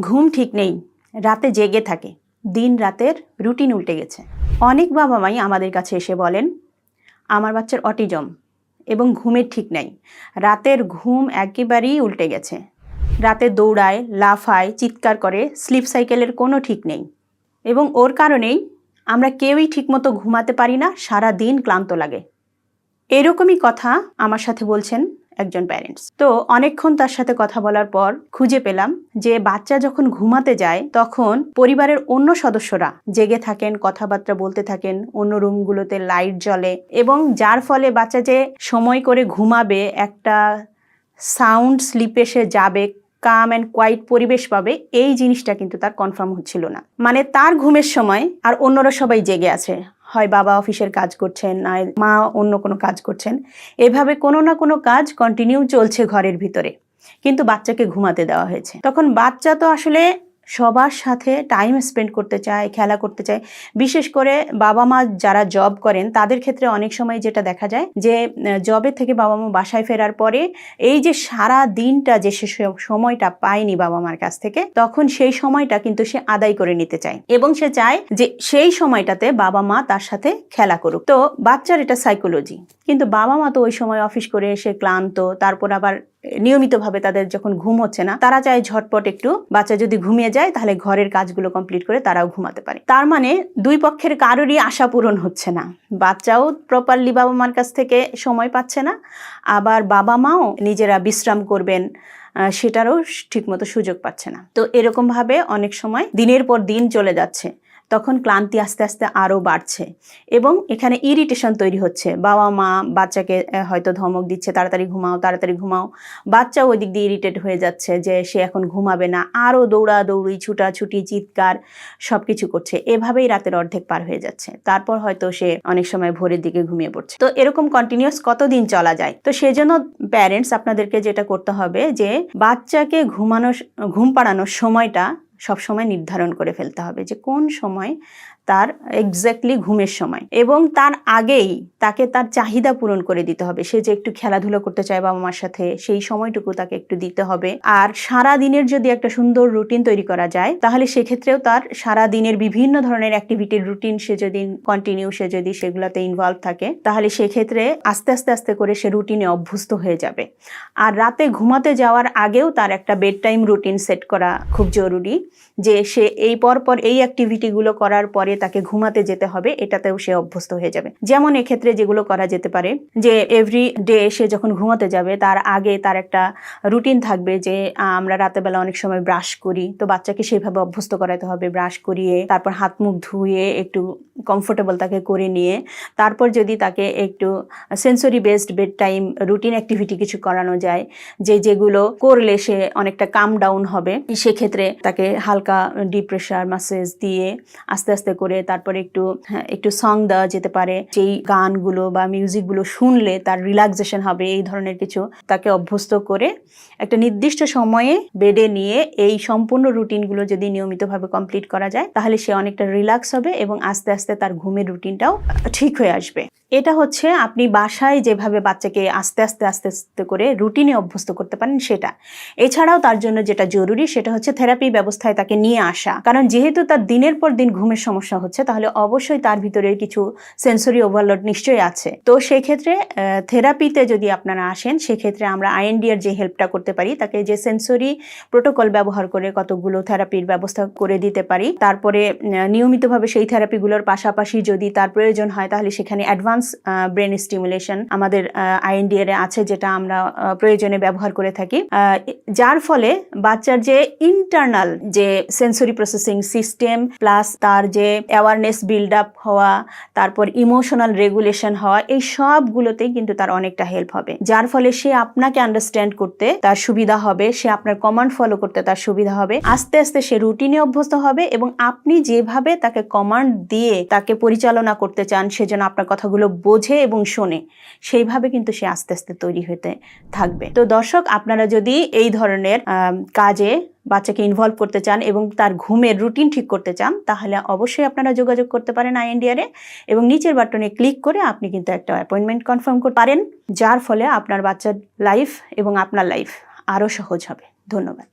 ঘুম ঠিক নেই, রাতে জেগে থাকে, দিন রাতের রুটিন উল্টে গেছে। অনেক বাবা মাই আমাদের কাছে এসে বলেন, আমার বাচ্চার অটিজম এবং ঘুমের ঠিক নাই, রাতের ঘুম একেবারেই উল্টে গেছে। রাতে দৌড়ায়, লাফায়, চিৎকার করে, স্লিপ সাইকেলের কোনো ঠিক নেই এবং ওর কারণেই আমরা কেউই ঠিকমতো ঘুমাতে পারি না, সারা দিন ক্লান্ত লাগে। এরকমই কথা আমার সাথে বলছেন একজন প্যারেন্টস। তো অনেকক্ষণ তার সাথে কথা বলার পর খুঁজে পেলাম যে বাচ্চা যখন ঘুমাতে যায় তখন পরিবারের অন্য সদস্যরা জেগে থাকেন, কথাবার্তা বলতে থাকেন, অন্য রুমগুলোতে লাইট জ্বলে এবং যার ফলে বাচ্চা যে সময় করে ঘুমাবে, একটা সাউন্ড স্লিপে সে যাবে, কাম অ্যান্ড কোয়াইট পরিবেশ পাবে, এই জিনিসটা কিন্তু তার কনফার্ম হচ্ছিল না। মানে তার ঘুমের সময় আর অন্যরা সবাই জেগে আছে, হয় বাবা অফিসের কাজ করছেন, নয় মা অন্য কোনো কাজ করছেন, এভাবে কোনো না কোনো কাজ কন্টিনিউ চলছে ঘরের ভিতরে, কিন্তু বাচ্চাকে ঘুমাতে দেওয়া হয়েছে। তখন বাচ্চা তো আসলে সবার সাথে টাইম স্পেন্ড করতে চায়, খেলা করতে চায়। বিশেষ করে বাবা মা যারা জব করেন তাদের ক্ষেত্রে অনেক সময় যেটা দেখা যায় যে জবের থেকে বাবা মা বাসায় ফেরার পরে এই যে সারা দিনটা যে সে সময়টা পায়নি বাবা মার কাছ থেকে, তখন সেই সময়টা কিন্তু সে আদায় করে নিতে চায় এবং সে চায় যে সেই সময়টাতে বাবা মা তার সাথে খেলা করুক। তো বাচ্চার এটা সাইকোলজি। কিন্তু বাবা মা তো ওই সময় অফিস করে এসে ক্লান্ত, তারপর আবার নিয়মিতভাবে তাদের যখন ঘুম হচ্ছে না, তারা চায় ঝটপট একটু বাচ্চা যদি ঘুমিয়ে যায় তাহলে ঘরের কাজগুলো কমপ্লিট করে তারাও ঘুমাতে পারে। তার মানে দুই পক্ষের কারোরই আশা পূরণ হচ্ছে না। বাচ্চাও প্রপারলি বাবা মার কাছ থেকে সময় পাচ্ছে না, আবার বাবা মাও নিজেরা বিশ্রাম করবেন সেটারও ঠিকমতো সুযোগ পাচ্ছে না। তো এরকমভাবে অনেক সময় দিনের পর দিন চলে যাচ্ছে, তখন ক্লান্তি আস্তে আস্তে আরও বাড়ছে এবং এখানে ইরিটেশন তৈরি হচ্ছে। বাবা মা বাচ্চাকে হয়তো ধমক দিচ্ছে, তাড়াতাড়ি ঘুমাও, তাড়াতাড়ি ঘুমাও। বাচ্চাও ওই দিক দিয়ে ইরিটেট হয়ে যাচ্ছে যে সে এখন ঘুমাবে না, আরও দৌড়াদৌড়ি, ছুটাছুটি, চিৎকার সব কিছু করছে। এভাবেই রাতের অর্ধেক পার হয়ে যাচ্ছে। তারপর হয়তো সে অনেক সময় ভোরের দিকে ঘুমিয়ে পড়ছে। তো এরকম কন্টিনিউয়াস কতদিন চলা যায়? তো সেজন্য প্যারেন্টস আপনাদেরকে যেটা করতে হবে যে বাচ্চাকে ঘুম পাড়ানোর সময়টা সবসময় নির্ধারণ করে ফেলতে হবে যে কোন সময় তার এক্স্যাক্টলি ঘুমের সময়, এবং তার আগেই তাকে তার চাহিদা পূরণ করে দিতে হবে। সে যে একটু খেলাধুলা করতে চায় বাবা মার সাথে, সেই সময়টুকু তাকে একটু দিতে হবে। আর সারা দিনের যদি একটা সুন্দর রুটিন তৈরি করা যায় তাহলে সেক্ষেত্রেও তার সারা দিনের বিভিন্ন ধরনের অ্যাক্টিভিটির রুটিন সে যদি কন্টিনিউ, সে যদি সেগুলোতে ইনভলভ থাকে, তাহলে সেক্ষেত্রে আস্তে আস্তে আস্তে করে সে রুটিনে অভ্যস্ত হয়ে যাবে। আর রাতে ঘুমাতে যাওয়ার আগেও তার একটা বেড টাইম রুটিন সেট করা খুব জরুরি, যে সে এই পরপর এই অ্যাক্টিভিটিগুলো করার পরে তাকে ঘুমাতে যেতে হবে, এটাতেও সে অভ্যস্ত হয়ে যাবে। যেমন এক্ষেত্রে যেগুলো করা যেতে পারে যে এভরি ডে সে যখন ঘুমাতে যাবে তার আগে তার একটা রুটিন থাকবে যে আমরা রাতেবেলা অনেক সময় ব্রাশ করি, তো বাচ্চাকে সেইভাবে অভ্যস্ত করাতে হবে। ব্রাশ করিয়ে তারপর হাত মুখ ধুয়ে একটু কমফোর্টেবল তাকে করে নিয়ে তারপর যদি তাকে একটু sensory based bed time routine activity কিছু করানো যায়, যেগুলো করলে সে অনেকটা কাম ডাউন হবে, সেক্ষেত্রে তাকে হালকা ডিপ প্রেশার ম্যাসেজ দিয়ে আস্তে আস্তে করে তারপরে একটু সং দেওয়া যেতে পারে, যেই গানগুলো বা মিউজিকগুলো শুনলে তার রিল্যাক্সেশন হবে, এই ধরনের কিছু তাকে অভ্যস্ত করে একটা নির্দিষ্ট সময়ে বেডে নিয়ে এই সম্পূর্ণ রুটিনগুলো যদি নিয়মিতভাবে কমপ্লিট করা যায় তাহলে সে অনেকটা রিল্যাক্স হবে এবং আস্তে আস্তে তার ঘুমের রুটিনটাও ঠিক হয়ে আসবে। এটা হচ্ছে আপনি বাসায় যেভাবে বাচ্চাকে আস্তে আস্তে আস্তে আস্তে করে রুটিনে অভ্যস্ত করতে পারেন সেটা। এছাড়াও তার জন্য যেটা জরুরি সেটা হচ্ছে থেরাপি ব্যবস্থায় তাকে নিয়ে আসা, কারণ যেহেতু তার দিনের পর দিন ঘুমের সমস্যা হচ্ছে তাহলে অবশ্যই তার ভিতরে কিছু সেন্সরি ওভারলোড নিশ্চয়ই আছে। তো সেই ক্ষেত্রে থেরাপিতে যদি আপনারা আসেন সেক্ষেত্রে আমরা আইএনডিআর যে হেল্পটা করতে পারি, তাকে যে সেন্সরি প্রোটোকল ব্যবহার করে কতগুলো থেরাপির ব্যবস্থা করে দিতে পারি। তারপরে নিয়মিতভাবে সেই থেরাপিগুলোর পাশাপাশি যদি তার প্রয়োজন হয় তাহলে সেখানে অ্যাডভান্স ব্রেন স্টিমুলেশন আমাদের আইএনডিআর আছে, যেটা আমরা প্রয়োজনে ব্যবহার করে থাকি, যার ফলে বাচ্চার যে ইন্টারনাল যে সেন্সরি প্রসেসিং সিস্টেম প্লাস তার যে অ্যাওয়ারনেস বিল্ড আপ হওয়া, তারপর ইমোশনাল রেগুলেশন হওয়া, এই সবগুলোতেই কিন্তু তার অনেকটা হেল্প হবে, যার ফলে সে আপনাকে আন্ডারস্ট্যান্ড করতে তার সুবিধা হবে, সে আপনার কমান্ড ফলো করতে তার সুবিধা হবে, আস্তে আস্তে সে রুটিনে অভ্যস্ত হবে এবং আপনি যেভাবে তাকে কমান্ড দিয়ে তাকে পরিচালনা করতে চান সেজন্য আপনার কথাগুলো বোঝে এবং শোনে, সেইভাবে কিন্তু সে আস্তে আস্তে তৈরি হতে থাকবে। তো দর্শক, আপনারা যদি এই ধরনের কাজে বাচ্চাকে ইনভলভ করতে চান এবং তার ঘুমের রুটিন ঠিক করতে চান তাহলে অবশ্যই আপনারা যোগাযোগ করতে পারেন আইএনডিআর এবং নিচের বাটনে ক্লিক করে আপনি কিন্তু একটা অ্যাপয়েন্টমেন্ট কনফার্ম করতে পারেন, যার ফলে আপনার বাচ্চার লাইফ এবং আপনার লাইফ আরও সহজ হবে। ধন্যবাদ।